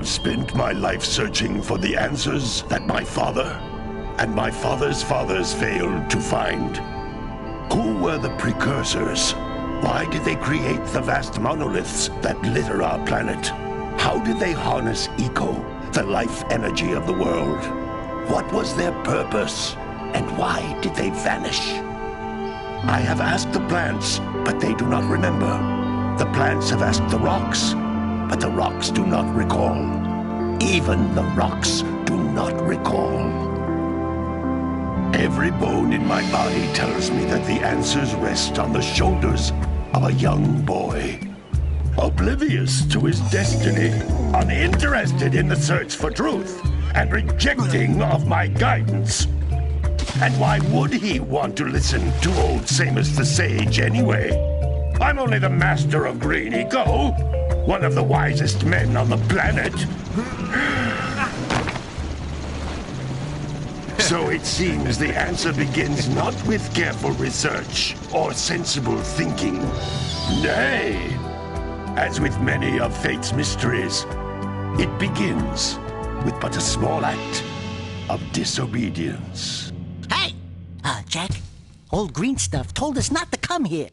have spent my life searching for the answers that my father and my father's fathers failed to find. Who were the precursors? Why did they create the vast monoliths that litter our planet? How did they harness Eco, the life energy of the world? What was their purpose? And why did they vanish? I have asked the plants, but they do not remember. The plants have asked the rocks, but the rocks do not recall. Even the rocks do not recall. Every bone in my body tells me that the answers rest on the shoulders of a young boy. Oblivious to his destiny, uninterested in the search for truth, and rejecting of my guidance. And why would he want to listen to old Samus the Sage anyway? I'm only the master of Green Eco, one of the wisest men on the planet. So it seems the answer begins not with careful research or sensible thinking. Nay, as with many of fate's mysteries, it begins with but a small act of disobedience. Hey! Jack, old green stuff told us not to come here.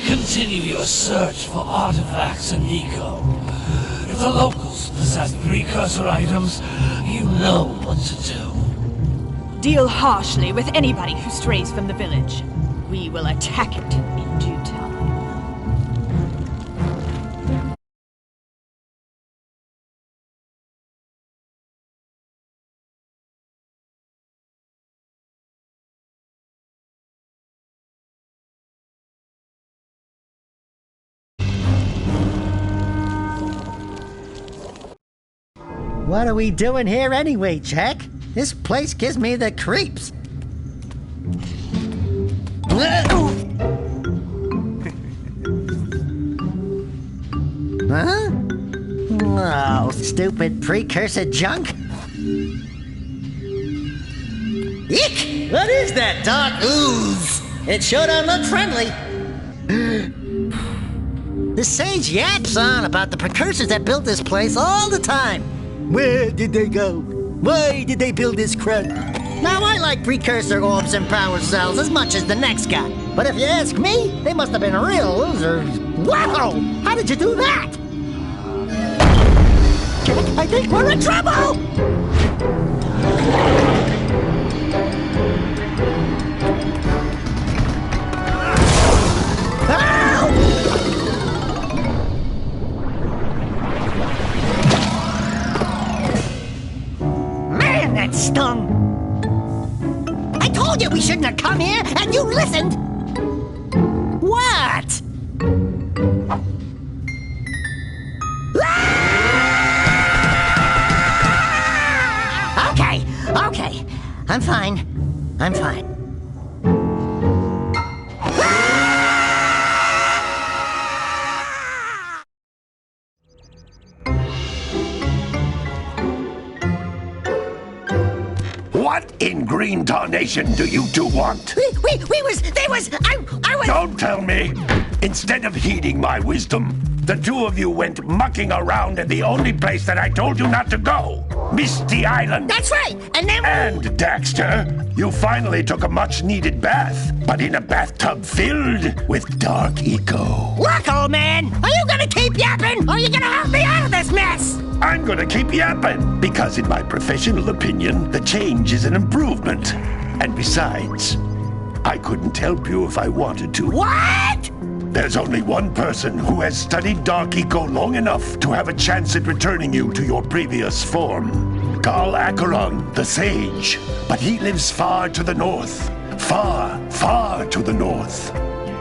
Continue your search for artifacts in Eco. If the locals possess precursor items, you know what to do. Deal harshly with anybody who strays from the village. We will attack it in due time. What are we doing here anyway, Jack? This place gives me the creeps. Huh? Oh, stupid precursor junk. Eek! What is that dark ooze? It sure don't look friendly. The sage yaps on about the precursors that built this place all the time. Where did they go? Why did they build this crud? Now, I like precursor orbs and power cells as much as the next guy. But if you ask me, they must have been real losers. Wow! How did you do that? I think we're in trouble! That stung. I told you we shouldn't have come here, and you listened. What? Okay. I'm fine. What in green tarnation do you two want? I was... Don't tell me! Instead of heeding my wisdom, the two of you went mucking around in the only place that I told you not to go! Misty Island! That's right! And then... And, Daxter, you finally took a much-needed bath, but in a bathtub filled with dark eco. Look, old man! Are you gonna keep yapping, or are you gonna help me out of this mess? I'm gonna keep yapping, because in my professional opinion, the change is an improvement. And besides, I couldn't help you if I wanted to. What? There's only one person who has studied Dark Eco long enough to have a chance at returning you to your previous form. Carl Acheron, the Sage. But he lives far to the north. Far, far to the north.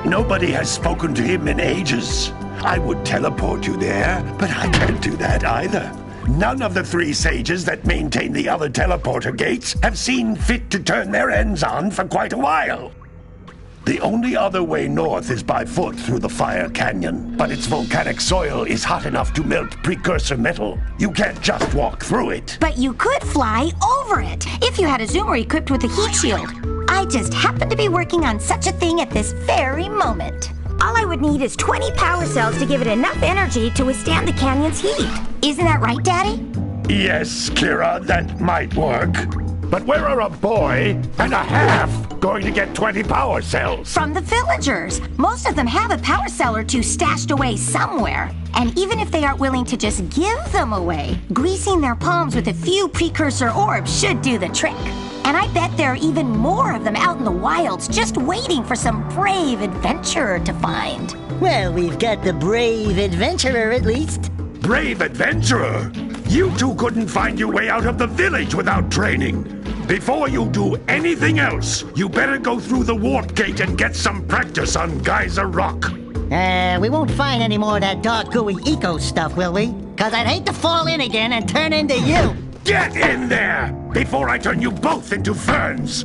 Nobody has spoken to him in ages. I would teleport you there, but I can't do that either. None of the three sages that maintain the other teleporter gates have seen fit to turn their ends on for quite a while. The only other way north is by foot through the Fire Canyon, but its volcanic soil is hot enough to melt precursor metal. You can't just walk through it. But you could fly over it if you had a zoomer equipped with a heat shield. I just happen to be working on such a thing at this very moment. All I would need is 20 power cells to give it enough energy to withstand the canyon's heat. Isn't that right, Daddy? Yes, Kira, that might work. But where are a boy and a half going to get 20 power cells? From the villagers. Most of them have a power cell or two stashed away somewhere. And even if they aren't willing to just give them away, greasing their palms with a few precursor orbs should do the trick. And I bet there are even more of them out in the wilds just waiting for some brave adventurer to find. Well, we've got the brave adventurer at least. Brave adventurer? You two couldn't find your way out of the village without training. Before you do anything else, you better go through the warp gate and get some practice on Geyser Rock. We won't find any more of that dark gooey eco stuff, will we? 'Cause I'd hate to fall in again and turn into you. Get in there before I turn you both into ferns.